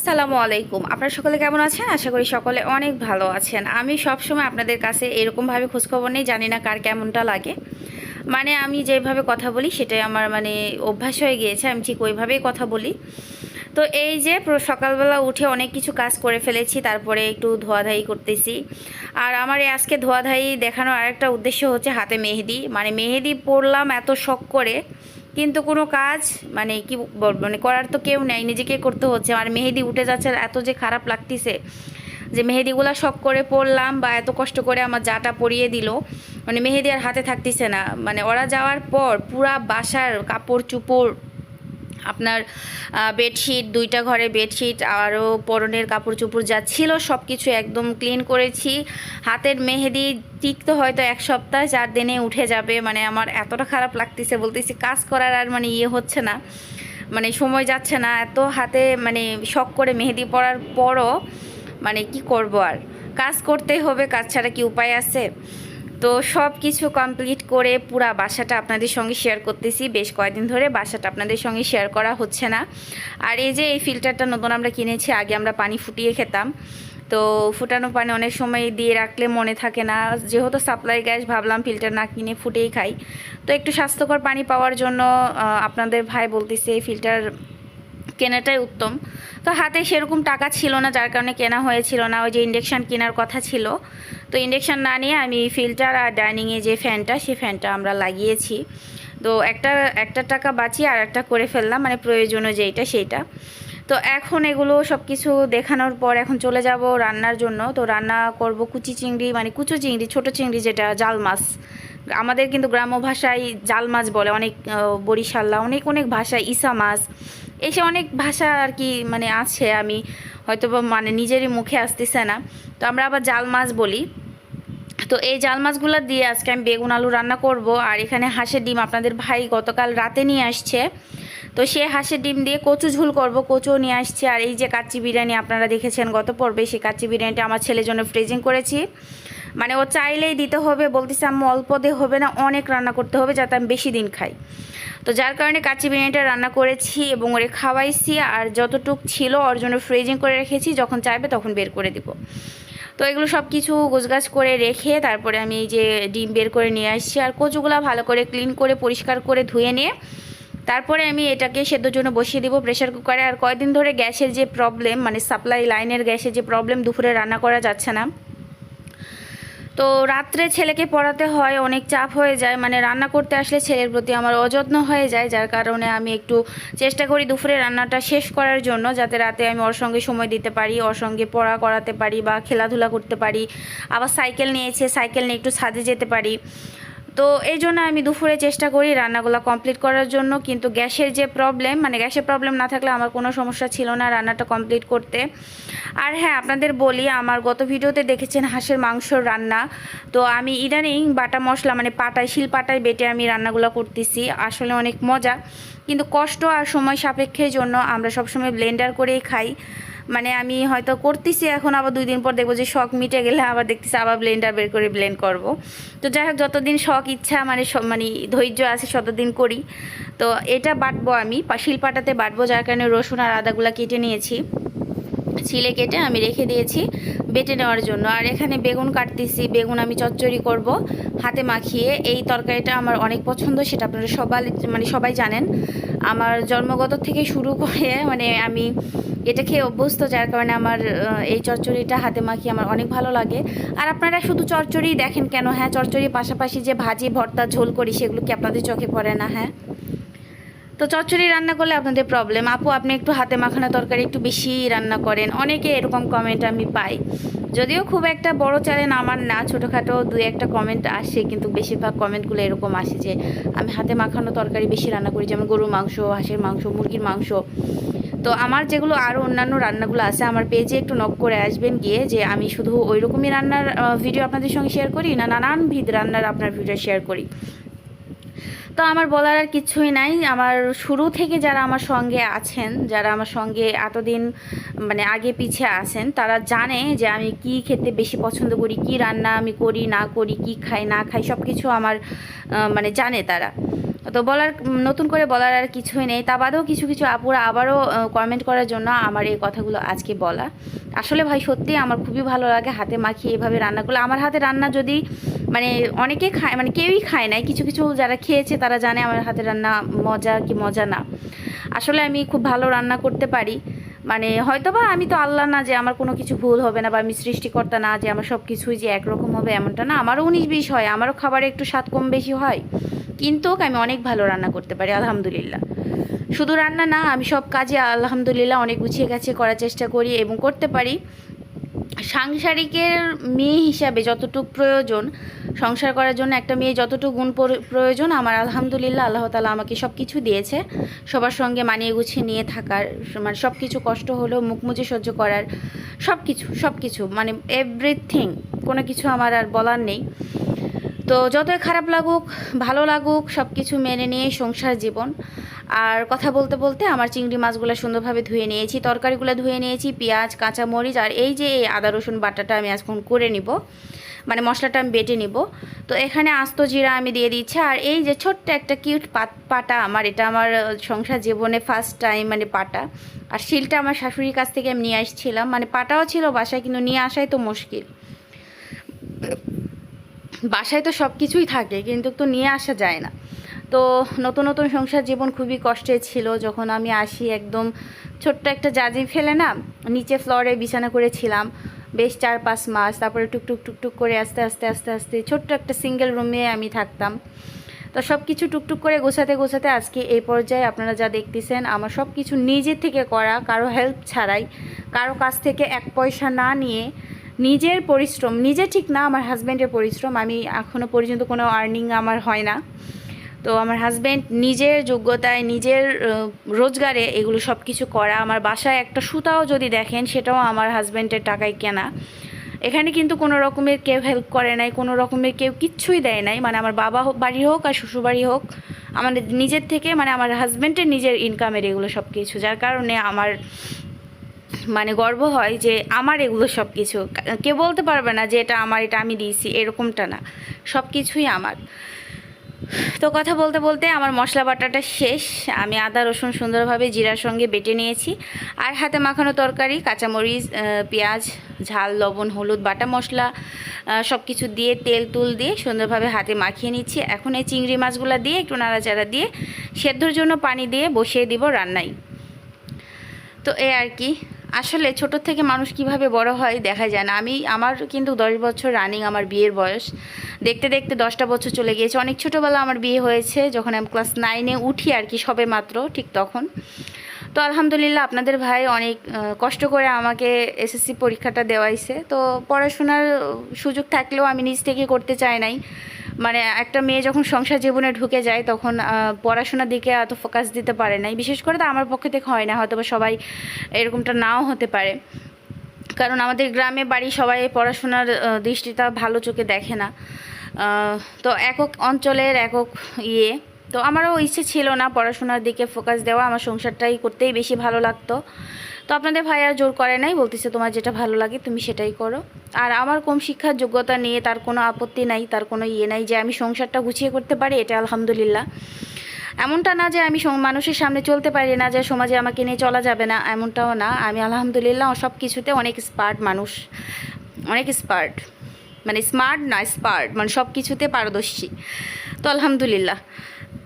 আসসালামু আলাইকুম। আপনারা সকলে কেমন আছেন? আশা করি সকলে অনেক ভালো আছেন। আমি সবসময় আপনাদের কাছে এরকমভাবে খোঁজখবর নেই, জানি না কার কেমনটা লাগে। মানে আমি যেভাবে কথা বলি সেটাই আমার অভ্যাস হয়ে গিয়েছে, আমি ঠিক ওইভাবেই কথা বলি। তো এই যে সকালবেলা উঠে অনেক কিছু কাজ করে ফেলেছি, তারপরে একটু ধোয়াধাই করতেছি। আর আমার এই আজকে ধোয়াধাই দেখানোর আরেকটা উদ্দেশ্য হচ্ছে হাতে মেহেদি, মেহেদি পরলাম এত শখ করে, কিন্তু কোনো কাজ কি বলবো, করার তো কেউ নেই, নিজেকে করতে হচ্ছে। আর মেহেদি উঠে যাচ্ছে, এত যে খারাপ লাগতেছে যে মেহেদিগুলো শখ করে পরলাম বা এত কষ্ট করে আমার জাটা পরিয়ে দিল, মেহেদি আর হাতে থাকতেছে না। ওরা যাওয়ার পর পুরা বাসার কাপড় চুপড়, আপনার বেডশিট, দুইটা ঘরে বেডশিট, আরও পরনের কাপড় চোপড় যা ছিল সব কিছু একদম ক্লিন করেছি। হাতের মেহেদি টিকতে হয়তো 1 সপ্তাহ, 4 দিনে উঠে যাবে। আমার এতটা খারাপ লাগতেছে, বলতেছি কাজ করার আর ইয়ে হচ্ছে না, সময় যাচ্ছে না। এত হাতে শখ করে মেহেদি পরার পরও কি করব, আর কাজ করতেই হবে, কাজ ছাড়া কি উপায় আছে? তো সব কিছু কমপ্লিট করে পুরা বাসাটা আপনাদের সঙ্গে শেয়ার করতেছি। বেশ কয়েকদিন ধরে বাসাটা আপনাদের সঙ্গে শেয়ার করা হচ্ছে না। আর এই যে এই ফিল্টারটা নতুন আমরা কিনেছি, আগে আমরা পানি ফুটিয়ে খেতাম। তো ফুটানো পানি অনেক সময় দিয়ে রাখলে মনে থাকে না, যেহেতু সাপ্লাই গ্যাস, ভাবলাম ফিল্টার না কিনে ফুটেই খাই। তো একটু স্বাস্থ্যকর পানি পাওয়ার জন্য আপনাদের ভাই বলতেছে ফিল্টার কেনাটাই উত্তম। তো হাতে সেরকম টাকা ছিল না, যার কারণে কেনা হয়েছিল না। ওই যে ইন্ডাকশান কেনার কথা ছিল, তো ইন্ডাকশান না নিয়ে আমি ফিল্টার আর ডাইনিংয়ে যে ফ্যানটা, সেই ফ্যানটা আমরা লাগিয়েছি। তো একটা টাকা বাঁচিয়ে আর একটা করে ফেললাম, প্রয়োজনীয় যেইটা সেইটা। তো এখন এগুলো সব কিছু দেখানোর পর এখন চলে যাব রান্নার জন্য। তো রান্না করব কুচি চিংড়ি, কুচো চিংড়ি, ছোটো চিংড়ি, যেটা জাল মাছ। আমাদের কিন্তু গ্রাম্য ভাষায় জাল মাছ বলে, অনেক বরিশাল্লা, অনেক অনেক ভাষায় ইসা মাছ, এসে অনেক ভাষা আর কি আছে, আমি হয়তো নিজেরই মুখে আসতেছে না। তো আমরা আবার জাল মাছ বলি। তো এই জাল মাছগুলো দিয়ে আজকে আমি বেগুন আলু রান্না করব। আর এখানে হাঁসের ডিম আপনাদের ভাই গতকাল রাতে নিয়ে আসছে, তো সে হাঁসের ডিম দিয়ে কচু ঝোল করব, কচুও নিয়ে আসছে। আর এই যে কাচ্চি বিরিয়ানি আপনারা দেখেছেন গত পর্বে, সেই কাচ্চি বিরিয়ানিটা আমার ছেলের জন্য ফ্রিজিং করেছি। ও চাইলেই দিতে হবে, বলতেছে আম্মু অল্প দিয়ে হবে না, অনেক রান্না করতে হবে যাতে আমি বেশি দিন খাই। তো যার কারণে কাচ্চি বিরিয়ানিটা রান্না করেছি এবং ওরে খাওয়াইছি। আর যতটুক ছিল ওর জন্য ফ্রিজিং করে রেখেছি, যখন চাইবে তখন বের করে দিব। তো এগুলো সব কিছু গোছগাছ করে রেখে তারপরে আমি এই যে ডিম বের করে নিয়ে আসছি। আর কচুগুলো ভালো করে ক্লিন করে পরিষ্কার করে ধুয়ে নিয়ে তারপরে আমি এটাকে সেদ্ধর জন্য বসিয়ে দিব প্রেশার কুকারে। আর কয়েকদিন ধরে গ্যাসের যে প্রবলেম, সাপ্লাই লাইনের গ্যাসের যে প্রবলেম, দুপুরে রান্না করা যাচ্ছে না। তো রাত্রে ছেলেকে পড়াতে হয়, অনেক চাপ হয়ে যায়, রান্না করতে আসলে ছেলের প্রতি আমার অযত্ন হয়ে যায়। যার কারণে আমি একটু চেষ্টা করি দুপুরে রান্নাটা শেষ করার জন্য, যাতে রাতে আমি ওর সঙ্গে সময় দিতে পারি, ওর সঙ্গে পড়া করাতে পারি বা খেলাধুলা করতে পারি। আবার সাইকেল নিয়েছে, সাইকেল নিয়ে একটু ছাদে যেতে পারি। তো এই জন্য আমি দুপুরে চেষ্টা করি রান্নাগুলো কমপ্লিট করার জন্য। কিন্তু গ্যাসের যে প্রবলেম, গ্যাসের প্রবলেম না থাকলে আমার কোনো সমস্যা ছিল না রান্নাটা কমপ্লিট করতে। আর হ্যাঁ, আপনাদের বলি, আমার গত ভিডিওতে দেখেছেন হাঁসের মাংসর রান্না। তো আমি ইদানিং বাটা মশলা পাটায়, শিল পাটায় বেটে আমি রান্নাগুলো করতেছি। আসলে অনেক মজা, কিন্তু কষ্ট আর সময় সাপেক্ষের জন্য আমরা সবসময় ব্লেন্ডার করেই খাই। আমি হয়তো করতেছি, এখন আবার 2 দিন পর দেখবো যে শখ মিটে গেলে আবার দেখতেছি আবার ব্লেন্ডার বের করে ব্লেন্ড করব। তো যাই হোক, যতদিন শখ ইচ্ছা ধৈর্য আছে ততদিন করি। তো এটা বাটবো, আমি শিলপাটাতে বাটবো, যার কারণে রসুন আর আদাগুলো কেটে নিয়েছি, ছিলে কেটে আমি রেখে দিয়েছি বেটে নেওয়ার জন্য। আর এখানে বেগুন কাটতেছি, বেগুন আমি চচ্চড়ি করব হাতে মাখিয়ে। এই তরকারিটা আমার অনেক পছন্দ, সেটা আপনারা সবাই জানেন। আমার জন্মগত থেকে শুরু করে আমি এটা খেয়ে অভ্যস্ত, যার কারণে আমার এই চচ্চড়িটা হাতে মাখিয়ে আমার অনেক ভালো লাগে। আর আপনারা শুধু চচ্চড়ি দেখেন কেন? হ্যাঁ, চচ্চড়ির পাশাপাশি যে ভাজি, ভর্তা, ঝোল করি, সেগুলো কি আপনাদের চোখে পড়ে না? হ্যাঁ, তো চচ্চড়ি রান্না করলে আপনাদের প্রবলেম, আপু আপনি একটু হাতে মাখানো তরকারি একটু বেশি রান্না করেন, অনেকে এরকম কমেন্ট আমি পাই। যদিও খুব একটা বড় চ্যানেল আমার না, ছোটোখাটো 2-1টা কমেন্ট আসে, কিন্তু বেশিরভাগ কমেন্টগুলো এরকম আসে যে আমি হাতে মাখানো তরকারি বেশি রান্না করি, যেমন গরুর মাংস, হাঁসের মাংস, মুরগির মাংস। তো আমার যেগুলো আরও অন্যান্য রান্নাগুলো আছে, আমার পেজে একটু নক করে আসবেন গিয়ে, যে আমি শুধু ওই রকমই রান্নার ভিডিও আপনাদের সঙ্গে শেয়ার করি, না নানানবিধ রান্নার আপনার ভিডিও শেয়ার করি। তো আমার বলার আর কিছুই নাই। আমার শুরু থেকে যারা আমার সঙ্গে আছেন, যারা আমার সঙ্গে এতদিন আগে পিছিয়ে আছেন, তারা জানে যে আমি কি খেতে বেশি পছন্দ করি, কি রান্না আমি করি না করি, কি খাই না খাই, সব কিছু আমার জানে তারা। তো নতুন করে বলার আর কিছুই নেই। তা বাদেও কিছু কিছু আপুরা আবারও কমেন্ট করার জন্য আমার এই কথাগুলো আজকে বলা। আসলে ভাই সত্যি আমার খুবই ভালো লাগে হাতে মাখিয়ে এভাবে রান্না করলে। আমার হাতে রান্না যদি মানে অনেকে খায়, মানে কেউই খায় নাই, কিছু কিছু যারা খেয়েছে তারা জানে আমার হাতে রান্না মজা কি মজা না। আসলে আমি খুব ভালো রান্না করতে পারি। মানে হয়তোবা আমি তো আল্লাহ না যে আমার কোনো কিছু ভুল হবে না, বা আমি সৃষ্টিকর্তা না যে আমার সব কিছুই যে একরকম হবে, এমনটা না। আমারও 19-20 হয়, আমারও খাবারে একটু স্বাদ কম বেশি হয়, কিন্তু আমি অনেক ভালো রান্না করতে পারি আলহামদুলিল্লাহ। শুধু রান্না না, আমি সব কাজে আলহামদুলিল্লাহ অনেক গুছিয়ে গেছে করার চেষ্টা করি এবং করতে পারি। সাংসারিকের মেয়ে হিসাবে যতটুকু প্রয়োজন, সংসার করার জন্য একটা মেয়ে যতটুকু গুণ প্রয়োজন, আমার আলহামদুলিল্লাহ আল্লাহ তাআলা আমাকে সব কিছু দিয়েছে। সবার সঙ্গে মানিয়ে গুছিয়ে নিয়ে থাকার, মানে সব কিছু কষ্ট হলেও মুখ মুজে সহ্য করার, সব কিছু মানে এভরিথিং, কোনো কিছু আমার আর বলার নেই। তো যতই খারাপ লাগুক ভালো লাগুক সব কিছু মেনে নিয়ে সংসার জীবন। আর কথা বলতে বলতে আমার চিংড়ি মাছগুলো সুন্দরভাবে ধুয়ে নিয়েছি, তরকারিগুলো ধুয়ে নিয়েছি, পেঁয়াজ কাঁচামরিচ আর এই যে এই আদা রসুন বাটাটা আমি এখন করে নিব, মানে মশলাটা আমি বেটে নিব। তো এখানে আস্ত জিরা আমি দিয়ে দিচ্ছি। আর এই যে ছোট্ট একটা কিউট পাটা আমার, এটা আমার সংসার জীবনে ফার্স্ট টাইম মানে পাটা। আর শিলটা আমার শাশুড়ির কাছ থেকে আমি নিয়ে আসছিলাম, মানে পাটাও ছিল বাসায় কিন্তু নিয়ে আসাই তো মুশকিল। বাসায় তো সব কিছুই থাকে কিন্তু তো নিয়ে আসা যায় না। তো নতুন নতুন সংসার জীবন খুবই কষ্টের ছিল। যখন আমি আসি একদম ছোট্ট একটা জাজি ফেলে না নিচে ফ্লোরে বিছানা করেছিলাম বেশ 4-5 মাস। তারপরে টুকটুক টুকটুক করে আস্তে আস্তে আস্তে আস্তে ছোট্ট একটা সিঙ্গেল রুমে আমি থাকতাম। তো সব কিছু টুকটুক করে গোছাতে গোছাতে আজকে এই পর্যায়ে আপনারা যা দেখতেছেন, আমার সব কিছু নিজে থেকে করা, কারো হেল্প ছাড়াই, কারো কাছ থেকে 1 পয়সা না নিয়ে, নিজের পরিশ্রম, নিজে ঠিক না আমার হাজব্যান্ডের পরিশ্রম, আমি এখনও পর্যন্ত কোনো আর্নিং আমার হয় না। তো আমার হাজব্যান্ড নিজের যোগ্যতায় নিজের রোজগারে এগুলো সব কিছু করা। আমার বাসায় একটা সুতাও যদি দেখেন সেটাও আমার হাজব্যান্ডের টাকায় কেনা। এখানে কিন্তু কোনো রকমের কেউ হেল্প করে নাই, কোনো রকমের কেউ কিচ্ছুই দেয় নাই। মানে আমার বাবা বাড়ি হোক আর শ্বশুরবাড়ি হোক, আমাদের নিজের থেকে, মানে আমার হাজব্যান্ডের নিজের ইনকামের এগুলো সব কিছু, যার কারণে আমার মানে গর্ব হয় যে আমার এগুলো সব কিছু। কেউ বলতে পারবে না যে এটা আমার, এটা আমি দিয়েছি, এরকমটা না, সব কিছুই আমার। তো কথা বলতে বলতে আমার মশলা বাটাটা শেষ। আমি আদা রসুন সুন্দরভাবে জিরার সঙ্গে বেটে নিয়েছি। আর হাতে মাখানো তরকারি, কাঁচামরিচ, পেঁয়াজ, ঝাল, লবণ, হলুদ, বাটা মশলা সব কিছু দিয়ে তেল তুল দিয়ে সুন্দরভাবে হাতে মাখিয়ে নিচ্ছি। এখন এই চিংড়ি মাছগুলো দিয়ে একটু নাড়াচাড়া দিয়ে সেদ্ধর জন্য পানি দিয়ে বসিয়ে দিব রান্নায়। তো এই আর কি। আসলে ছোট থেকে মানুষ কিভাবে বড় হয় দেখা যায় না। আমার কিন্তু 10 বছর রানিং আমার বিয়ের বয়স, দেখতে দেখতে 10টা বছর চলে গিয়েছে। অনেক ছোটোবেলা আমার বিয়ে হয়েছে, যখন আমি ক্লাস 9-এ উঠি আর কি, সবে মাত্র ঠিক তখন। তো আলহামদুলিল্লাহ আপনাদের ভাই অনেক কষ্ট করে আমাকে এসএসসি পরীক্ষাটা দেওয়াইছে। তো পড়াশোনার সুযোগ থাকলেও আমি নিজ থেকে করতে চাই নাই। মানে একটা মেয়ে যখন সংসার জীবনে ঢুকে যায় তখন পড়াশোনার দিকে এত ফোকাস দিতে পারে নাই, বিশেষ করে তো আমার পক্ষে থেকে হয় না, হয়তো বা সবাই এরকমটা নাও হতে পারে। কারণ আমাদের গ্রামে বাড়ি সবাই পড়াশোনার দৃষ্টিটা ভালো চোখে দেখে না। তো একক অঞ্চলের একক ইয়ে। তো আমারও ইচ্ছে ছিল না পড়াশোনার দিকে ফোকাস দেওয়া, আমার সংসারটাই করতেই বেশি ভালো লাগতো। তো আপনাদের ভাই আর জোর করে নাই, বলতেছে তোমার যেটা ভালো লাগে তুমি সেটাই করো। আর আমার কম শিক্ষার যোগ্যতা নিয়ে তার কোনো আপত্তি নাই, তার কোনো ইয়ে নাই যে আমি সংসারটা গুছিয়ে করতে পারি, এটা আলহামদুলিল্লাহ। এমনটা না যে আমি মানুষের সামনে চলতে পারি না, যে সমাজে আমাকে নিয়ে চলা যাবে না, এমনটাও না। আমি আলহামদুলিল্লাহ সব কিছুতে অনেক স্মার্ট মানুষ, অনেক স্মার্ট, মানে স্মার্ট না স্পার্ট, মানে সব কিছুতে পারদর্শী। তো আলহামদুলিল্লাহ।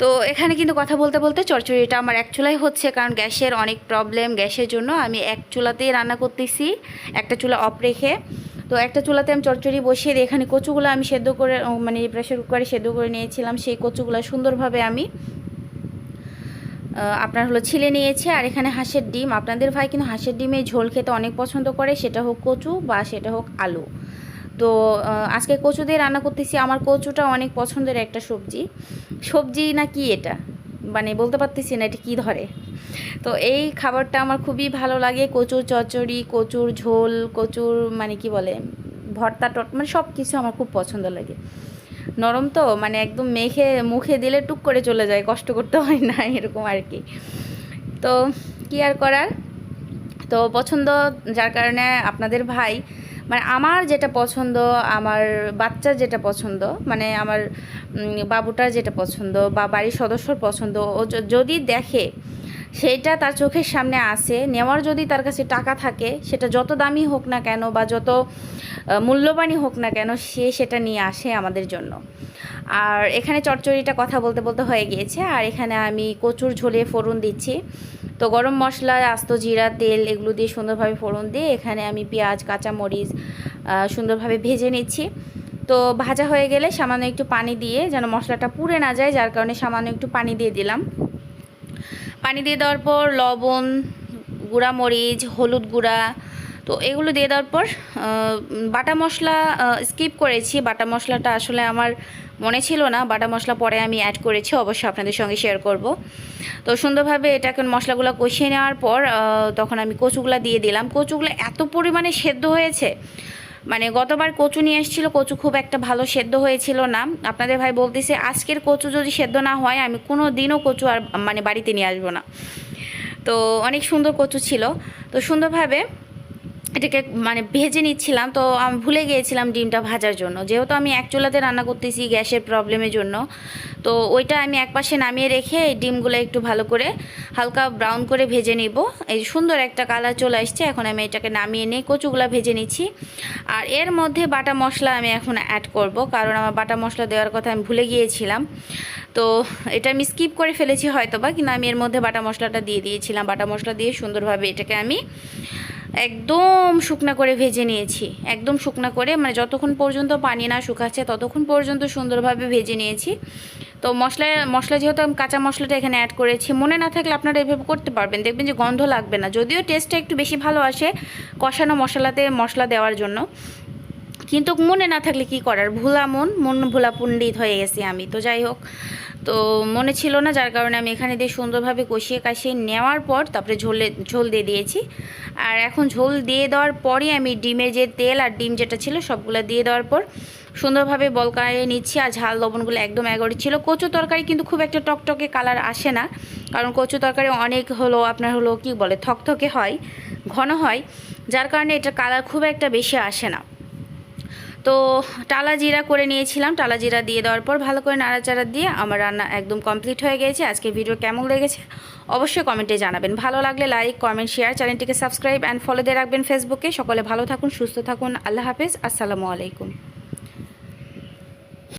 তো এখানে কিন্তু কথা বলতে বলতে চচ্চড়িটা আমার এক চুলাই হচ্ছে, কারণ গ্যাসের অনেক প্রবলেম। গ্যাসের জন্য আমি এক চুলাতেই রান্না করতেছি, একটা চুলা অফ রেখে। তো একটা চুলাতে আমি চচ্চড়ি বসিয়ে দিই। এখানে কচুগুলো আমি সেদ্ধ করে, মানে প্রেশার কুকারে সেদ্ধ করে নিয়েছিলাম, সেই কচুগুলো সুন্দরভাবে আমি আপনার হলো ছিলে নিয়েছি। আর এখানে হাঁসের ডিম, আপনাদের ভাই কিন্তু হাঁসের ডিমে ঝোল খেতে অনেক পছন্দ করে, সেটা হোক কচু বা সেটা হোক আলু। তো আজকে কচু দিয়ে রান্না করতেছি। আমার কচুটা অনেক পছন্দের একটা সবজি না কি এটা, মানে বলতে পারতেছি না এটা কি ধরে। তো এই খাবারটা আমার খুবই ভালো লাগে, কচুর চচ্চড়ি, কচুর ঝোল, কচুর মানে কি বলে ভর্তা মানে সব কিছু আমার খুব পছন্দ লাগে। নরম তো, মানে একদম মেখে মুখে দিলে টুক করে চলে যায়, কষ্ট করতে হয় না, এরকম আর কি। তো কি আর করার, তো পছন্দ, যার কারণে আপনাদের ভাই মানে আমার যেটা পছন্দ, আমার বাচ্চার যেটা পছন্দ, মানে আমার বাবুটার যেটা পছন্দ বা বাড়ির সদস্যর পছন্দ, ও যদি দেখে সেইটা তার চোখের সামনে আসে, নেওয়ার যদি তার কাছে টাকা থাকে, সেটা যত দামি হোক না কেন বা যত মূল্যবানই হোক না কেন, সে সেটা নিয়ে আসে আমাদের জন্য। আর এখানে চচ্চড়িটা কথা বলতে বলতে হয়ে গিয়েছে। আর এখানে আমি কচুর ঝোলে ফোড়ন দিচ্ছি। তো গরম মশলা, আস্ত জিরা, তেল এগুলো দিয়ে সুন্দরভাবে ফোড়ন দিয়ে এখানে আমি পেঁয়াজ, কাঁচামরিচ সুন্দরভাবে ভেজে নিচ্ছি। তো ভাজা হয়ে গেলে সামান্য একটু পানি দিয়ে, যেন মশলাটা পুড়ে না যায়, যার কারণে সামান্য একটু পানি দিয়ে দিলাম। পানি দিয়ে দেওয়ার পর লবণ, গুঁড়া মরিচ, হলুদ গুঁড়া, তো এগুলো দিয়ে দেওয়ার পর বাটা মশলা স্কিপ করেছি। বাটা মশলাটা আসলে আমার মনে ছিল না, বাটা মশলা পরে আমি অ্যাড করেছি, অবশ্যই আপনাদের সঙ্গে শেয়ার করব। তো সুন্দরভাবে এটাকে মশলাগুলো কষিয়ে নেওয়ার পর তখন আমি কচুগুলা দিয়ে দিলাম। কচুগুলো এত পরিমাণে সেদ্ধ হয়েছে, মানে গতবার কচু নিয়ে এসেছিলো, কচু খুব একটা ভালো সেদ্ধ হয়েছিল না। আপনাদের ভাই বলতেছে আজকের কচু যদি সেদ্ধ না হয় আমি কোনো দিনও কচু আর মানে বাড়িতে নিয়ে আসবো না। তো অনেক সুন্দর কচু ছিল। তো সুন্দরভাবে এটাকে মানে ভেজে নিচ্ছিলাম। তো আমি ভুলে গিয়েছিলাম ডিমটা ভাজার জন্য, যেহেতু আমি এক চুলাতে রান্না করতেছি গ্যাসের প্রবলেমের জন্য। তো ওইটা আমি একপাশে নামিয়ে রেখে এই ডিমগুলো একটু ভালো করে হালকা ব্রাউন করে ভেজে নিব। এই সুন্দর একটা কালার চলে আসছে। এখন আমি এটাকে নামিয়ে নিয়ে কচুগুলো ভেজে নিচ্ছি। আর এর মধ্যে বাটা মশলা আমি এখন অ্যাড করব, কারণ আমার বাটা মশলা দেওয়ার কথা আমি ভুলে গিয়েছিলাম। তো এটা আমি স্কিপ করে ফেলেছি হয়তো বা, কিন্তু আমি এর মধ্যে বাটা মশলাটা দিয়ে দিয়েছিলাম। বাটা মশলা দিয়ে সুন্দরভাবে এটাকে আমি একদম শুকনা করে ভেজে নিয়েছি। একদম শুকনা করে, মানে যতক্ষণ পর্যন্ত পানি না শুকাচ্ছে ততক্ষণ পর্যন্ত সুন্দরভাবে ভেজে নিয়েছি। তো মশলা যেহেতু আমি কাঁচা মশলাটা এখানে অ্যাড করেছি, মনে না থাকলে আপনারা এভাবে করতে পারবেন, দেখবেন যে গন্ধ লাগবে না। যদিও টেস্টটা একটু বেশি ভালো আসে কষানো মশলাতে মশলা দেওয়ার জন্য, কিন্তু মনে না থাকলে কি করার, মন ভোলা পণ্ডিত হয়ে গেছি আমি। তো যাই হোক, তো মনে ছিল না, যার কারণে আমি এখানে দিয়ে সুন্দরভাবে কষিয়ে কাশিয়ে নেওয়ার পর তারপরে ঝোল দিয়ে দিয়েছি। আর এখন ঝোল দিয়ে দেওয়ার পরই আমি ডিমের যে তেল আর ডিম যেটা ছিল সবগুলো দিয়ে দেওয়ার পর সুন্দরভাবে বলকায়ে নিচ্ছি। আর ঝাল লবণগুলো একদম এগোরি ছিল। কচু তরকারি কিন্তু খুব একটা টকটকে কালার আসে না, কারণ কচু তরকারি অনেক আপনার কি বলে থকথকে হয়, ঘন হয়, যার কারণে এটা কালার খুব একটা বেশি আসে না। তো টালা জিরা করে নিয়েছিলাম। টালা জিরা দিয়ে দেওয়ার পর ভালো করে নাড়াচাড়া দিয়ে আমার রান্না একদম কমপ্লিট হয়ে গেছে। আজকে ভিডিও কেমন লেগেছে অবশ্যই কমেন্টে জানাবেন। ভালো লাগলে লাইক, কমেন্ট, শেয়ার, চ্যানেলটিকে সাবস্ক্রাইব অ্যান্ড ফলো দিয়ে রাখবেন ফেসবুকে। সকলে ভালো থাকুন, সুস্থ থাকুন। আল্লাহ হাফেজ, আসসালামু আলাইকুম।